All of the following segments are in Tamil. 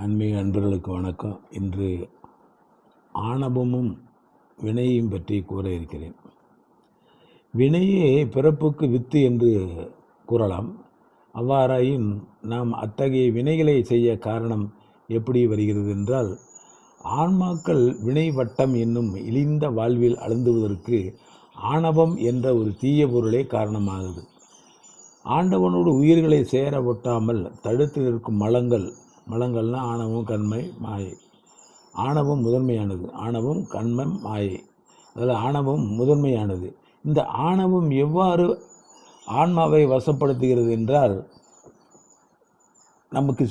ஆன்மீக அன்பர்களுக்கு வணக்கம். இன்று ஆணவமும் வினையையும் பற்றி கூற இருக்கிறேன். வினையே பிறப்புக்கு வித்து என்று கூறலாம். அவ்வாறாயின் நாம் அத்தகைய வினைகளை செய்ய காரணம் எப்படி வருகிறது என்றால், ஆன்மாக்கள் வினை வட்டம் என்னும் இழிந்த வாழ்வில் அழுந்துவதற்கு ஆணவம் என்ற ஒரு தீய பொருளே காரணமாகுது. ஆண்டவனோடு உயிர்களை சேர ஒட்டாமல் தடுத்து நிற்கும் மலங்கள்னா ஆணவம், கண்மை, மாயை. ஆணவம் முதன்மையானது. ஆணவம், கண்மம், மாயை. அதில் ஆணவம் முதன்மையானது. இந்த ஆணவம் எவ்வாறு ஆன்மாவை வசப்படுத்துகிறது என்றால், நமக்கு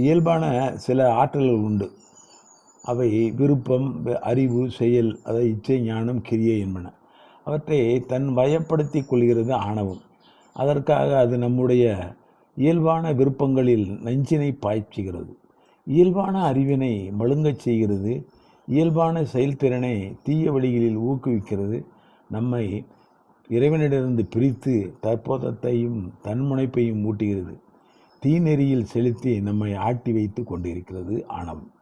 இயல்பான சில ஆற்றல்கள் உண்டு. அவை விருப்பம், அறிவு, செயல், அதாவது இச்சை, ஞானம், கிரியை என்பன. அவற்றை தன் வயப்படுத்தி கொள்கிறது ஆணவம். அதற்காக அது நம்முடைய இயல்பான விருப்பங்களில் நஞ்சினை பாய்ச்சுகிறது. இயல்பான அறிவினை மழுங்கச் செய்கிறது. இயல்பான செயல்திறனை தீய வழிகளில் ஊக்குவிக்கிறது. நம்மை இறைவனிடமிருந்து பிரித்து தற்போதத்தையும் தன்முனைப்பையும் ஊட்டுகிறது. தீநெறியில் செலுத்தி நம்மை ஆட்டி வைத்து கொண்டிருக்கிறது ஆணவம்.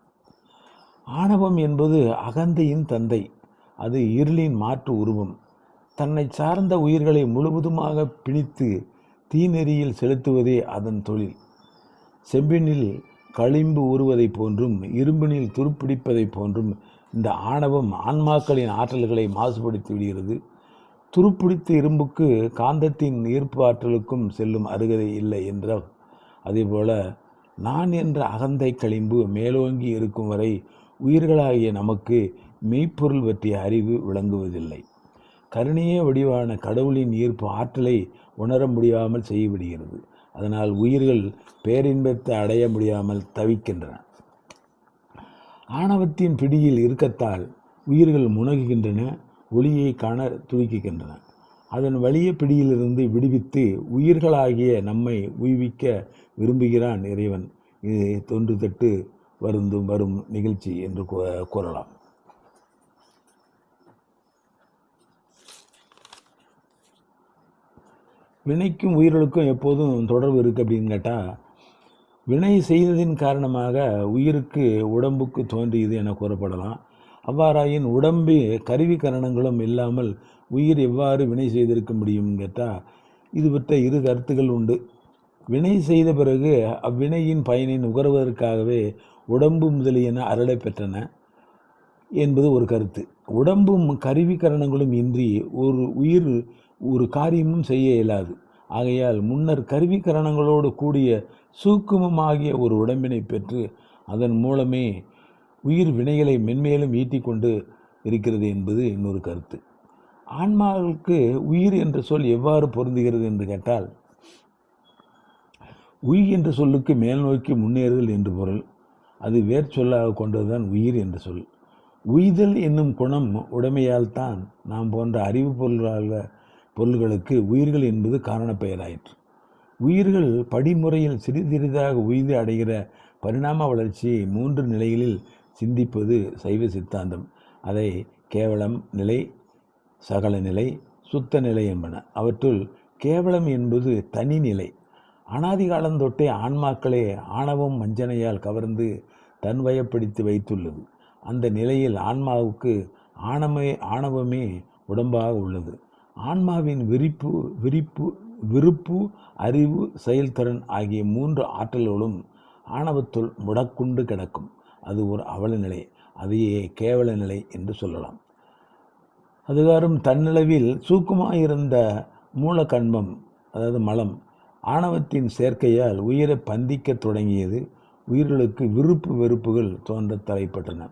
ஆணவம் என்பது அகந்தையின் தந்தை. அது இருளின் மாற்று உருவம். தன்னை சார்ந்த உயிர்களை முழுவதுமாக பிணித்து தீநெறியில் செலுத்துவதே அதன் தொழில். செம்பினில் களிம்பு ஊறுவதைப் போன்றும் இரும்பினில் துருப்பிடிப்பதைப் போன்றும் இந்த ஆணவம் ஆன்மாக்களின் ஆற்றல்களை மாசுபடுத்தி விடுகிறது. துருப்பிடித்த இரும்புக்கு காந்தத்தின் ஈர்ப்பு ஆற்றலுக்கும் செல்லும் அருகதை இல்லை என்றால், அதேபோல நான் என்ற அகந்தை களிம்பு மேலோங்கி இருக்கும் வரை உயிர்களாகிய நமக்கு மெய்ப்பொருள் பற்றிய அறிவு விளங்குவதில்லை. கருணையே வடிவான கடவுளின் ஈர்ப்பு ஆற்றலை உணர முடியாமல் செய்யவிடுகிறது. அதனால் உயிர்கள் பேரின்பத்தை அடைய முடியாமல் தவிக்கின்றன. ஆணவத்தின் பிடியில் இருக்கத்தால் உயிர்கள் முனகுகின்றன, ஒளியை காண துடிக்கின்றன. அதன் வலிய பிடியிலிருந்து விடுவித்து உயிர்களாகிய நம்மை உய்விக்க விரும்புகிறான் இறைவன். இது தொன்று தட்டு வரும் நிகழ்ச்சி என்று கூறலாம். வினைக்கும் உயிர்களுக்கும் எப்போதும் தொடர்பு இருக்குது அப்படின்னு கேட்டால், வினை செய்ததின் காரணமாக உயிருக்கு உடம்புக்கு தோன்றியது என கூறப்படலாம். அவ்வாறாயின் உடம்பு கருவி கரணங்களும் இல்லாமல் உயிர் எவ்வாறு வினை செய்திருக்க முடியும் கேட்டால், இது பற்ற இரு கருத்துக்கள் உண்டு. வினை செய்த பிறகு அவ்வினையின் பயனை நுகர்வதற்காகவே உடம்பு முதலியன அருளை பெற்றன என்பது ஒரு கருத்து. உடம்பும் கருவி கரணங்களும் இன்றி ஒரு உயிர் ஒரு காரியமும் செய்ய இயலாது. ஆகையால் முன்னர் கருவி கரணங்களோடு கூடிய சூக்குமமாகிய ஒரு உடம்பினை பெற்று அதன் மூலமே உயிர் வினைகளை மென்மேலும் ஈட்டிக்கொண்டு இருக்கிறது என்பது இன்னொரு கருத்து. ஆன்மாவுக்கு உயிர் என்ற சொல் எவ்வாறு பொருந்துகிறது என்று கேட்டால், உய் என்ற சொல்லுக்கு மேல் நோக்கி முன்னேறுதல் என்று பொருள். அது வேர் சொல்லாக கொண்டதுதான் உயிர் என்ற சொல். உய்தல் என்னும் குணம் உடைமையால் தான் நாம் போன்ற அறிவு பொருள்களுக்கு உயிர்கள் என்பது காரண பெயராயிற்று. உயிர்கள் படிமுறையில் சிறிதாக உய்து அடைகிற பரிணாம வளர்ச்சியை 3 நிலைகளில் சிந்திப்பது சைவ சித்தாந்தம். அதை கேவலம் நிலை, சகல நிலை, சுத்த நிலை என்பன. அவற்றுள் கேவலம் என்பது தனி நிலை. அனாதி காலந்தொட்டே ஆன்மாக்களே ஆணவம் வஞ்சனையால் கவர்ந்து தன்வயப்படுத்தி வைத்துள்ளது. அந்த நிலையில் ஆன்மாவுக்கு ஆணவமே உடம்பாக உள்ளது. ஆன்மாவின் விருப்பு, அறிவு, செயல்திறன் ஆகிய 3 ஆற்றல்களும் ஆணவத்துள் முடக்குண்டு கிடக்கும். அது ஒரு அவல நிலை. அதையே கேவல நிலை என்று சொல்லலாம். அதுகாரும் தன்னளவில் சூக்குமாயிருந்த மூல கண்மம், அதாவது மலம், ஆணவத்தின் சேர்க்கையால் உயிரை பந்திக்க தொடங்கியது. உயிர்களுக்கு விருப்பு வெறுப்புகள் தோன்ற தலைப்பட்டன.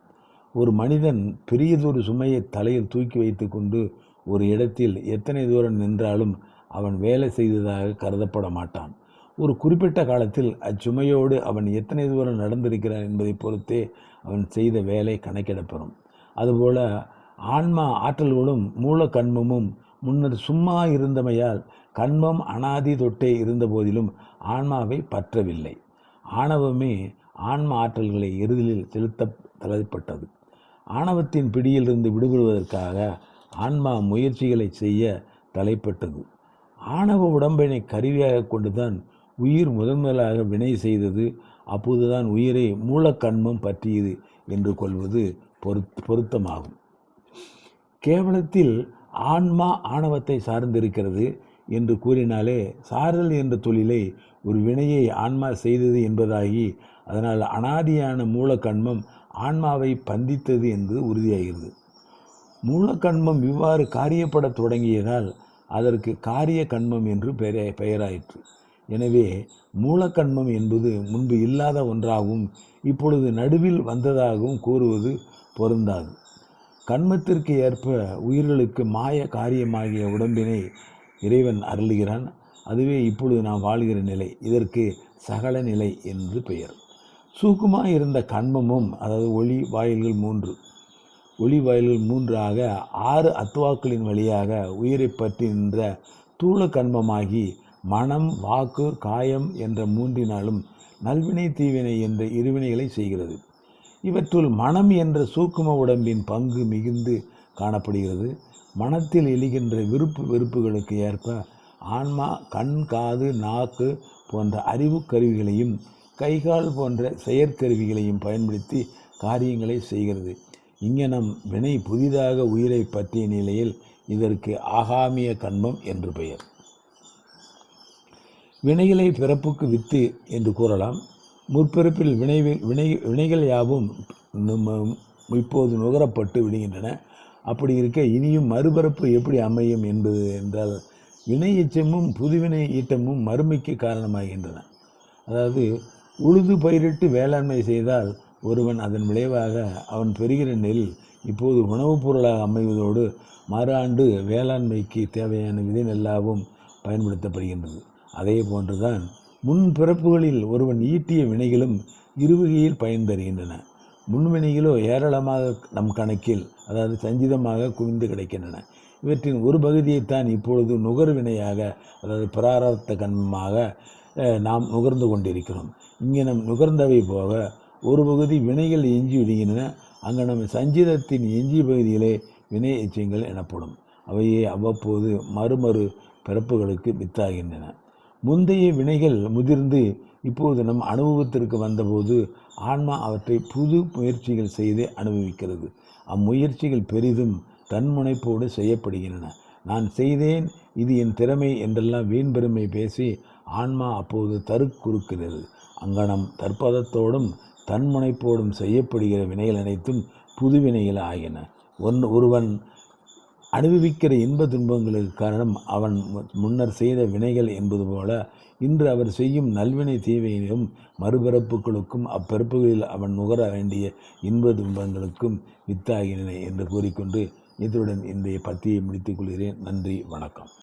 ஒரு மனிதன் பெரியதொரு சுமையை தலையில் தூக்கி வைத்து கொண்டு ஒரு இடத்தில் எத்தனை தூரம் நின்றாலும் அவன் வேலை செய்ததாக கருதப்பட மாட்டான். ஒரு குறிப்பிட்ட காலத்தில் அச்சுமையோடு அவன் எத்தனை தூரம் நடந்திருக்கிறான் என்பதை பொறுத்தே அவன் செய்த வேலை கணக்கிடப்படும். அதுபோல ஆன்மா ஆற்றல்களும் மூல கண்மமும் முன்னர் சும்மா இருந்தமையால் கண்மம் அனாதி தொட்டே இருந்த போதிலும் ஆன்மாவை பற்றவில்லை. ஆணவமே ஆன்ம ஆற்றல்களை எருதலில் செலுத்த தலைப்பட்டது. ஆணவத்தின் பிடியிலிருந்து விடுபடுவதற்காக ஆன்மா முயற்சிகளை செய்ய தலைப்பட்டது. ஆணவ உடம்பினை கருவியாக கொண்டுதான் உயிர் முதலாக வினை செய்தது. அப்போதுதான் உயிரை மூலக்கண்மம் பற்றியது என்று கொள்வது பொருத்தமாகும். கேவலத்தில் ஆன்மா ஆணவத்தை சார்ந்திருக்கிறது என்று கூறினாலே சாரல் என்ற தொழிலை ஒரு வினையை ஆன்மா செய்தது என்பதாகி அதனால் அனாதியான மூலக்கண்மம் ஆன்மாவை பந்தித்தது என்று உறுதியாகிறது. மூலக்கண்மம் இவ்வாறு காரியப்பட தொடங்கியதால் அதற்கு காரிய கண்மம் என்று பெயராயிற்று. எனவே மூலக்கண்மம் என்பது முன்பு இல்லாத ஒன்றாகவும் இப்பொழுது நடுவில் வந்ததாகவும் கூறுவது பொருந்தாது. கண்மத்திற்கு ஏற்ப உயிர்களுக்கு மாய காரியமாகிய உடம்பினை இறைவன் அருளுகிறான். அதுவே இப்பொழுது நாம் வாழ்கிற நிலை. இதற்கு சகல நிலை என்று பெயர். சூக்குமாய் இருந்த கண்மமும், அதாவது ஒளி வாயில்கள் 3 ஆக 6 அத்வாக்களின் வழியாக உயிரை பற்றி நின்ற தூள கண்மமாகி மனம், வாக்கு, காயம் என்ற 3னாலும் நல்வினை தீவினை என்ற இருவினைகளை செய்கிறது. இவற்றுள் மனம் என்ற சூக்கும உடம்பின் பங்கு மிகுந்து காணப்படுகிறது. மனத்தில் எழுகின்ற விருப்பு வெறுப்புகளுக்கு ஏற்ப ஆன்மா கண், காது, நாக்கு போன்ற அறிவு கருவிகளையும் கைகால் போன்ற செயற்கருவிகளையும் பயன்படுத்தி காரியங்களை செய்கிறது. இங்ஙனம் வினை புதிதாக உயிரை பற்றிய நிலையில் இதற்கு ஆகாமிய கண்மம் என்று பெயர். வினைகளை பிறப்புக்கு வித்து என்று கூறலாம். முற்பிறப்பில் வினைகள் யாவும் இப்போது நுகரப்பட்டு விடுகின்றன. அப்படி இருக்க இனியும் மறுபிறப்பு எப்படி அமையும் என்பது என்றால் வினை எச்சமும் புதுவினை ஈட்டமும் மறுமைக்கு காரணமாகின்றன. அதாவது உழுது பயிரிட்டு வேளாண்மை செய்தால் ஒருவன் அதன் விளைவாக அவன் பெறுகிற நெல் இப்போது உணவுப் பொருளாக அமைவதோடு மறு ஆண்டு வேளாண்மைக்கு தேவையான விதை நெல்லாகவும் பயன்படுத்தப்படுகின்றது. அதே போன்றுதான் முன் பிறப்புகளில் ஒருவன் ஈட்டிய வினைகளும் இருவகையில் பயன் தருகின்றன. முன்வினைகளோ ஏராளமாக நம் கணக்கில், அதாவது சஞ்சிதமாக குவிந்து கிடைக்கின்றன. இவற்றின் ஒரு பகுதியைத்தான் இப்பொழுது நுகர் வினையாக, அதாவது பிராரப்த கண்மமாக நாம் நுகர்ந்து கொண்டிருக்கிறோம். இங்கே நம் நுகர்ந்தவை போக ஒரு பகுதி வினைகள் எஞ்சி விடுகின்றன. அங்கே நம் சஞ்சிதத்தின் எஞ்சிய பகுதிகளே வினை எச்சங்கள் எனப்படும். அவையே அவ்வப்போது மறுமறு பிறப்புகளுக்கு வித்தாகின்றன. முந்தைய வினைகள் முதிர்ந்து இப்போது நம் அனுபவத்திற்கு வந்தபோது ஆன்மா அவற்றை புது முயற்சிகள் செய்து அனுபவிக்கிறது. அம்முயற்சிகள் பெரிதும் தன்முனைப்போடு செய்யப்படுகின்றன. நான் செய்தேன், இது என் திறமை என்றெல்லாம் வீண் பெருமை பேசி ஆன்மா அப்போது தருக்குறுக்கிறது. அங்கனம் தற்பதத்தோடும் தன்முனைப்போடும் செய்யப்படுகிற வினைகள் அனைத்தும் புதுவினைகள் ஆகின. ஒருவன் அனுபவிக்கிற இன்ப துன்பங்களுக்கு காரணம் அவன் முன்னர் செய்த வினைகள் என்பது போல இன்று அவர் செய்யும் நல்வினை தீவினையும் மறுபிறப்புகளுக்கும் அப்பிறப்புகளில் அவன் நுகர வேண்டிய இன்ப துன்பங்களுக்கும் வித்தாகின என்று கூறிக்கொண்டு இத்துடன் இன்றைய பத்தியை முடித்துக் கொள்கிறேன். நன்றி, வணக்கம்.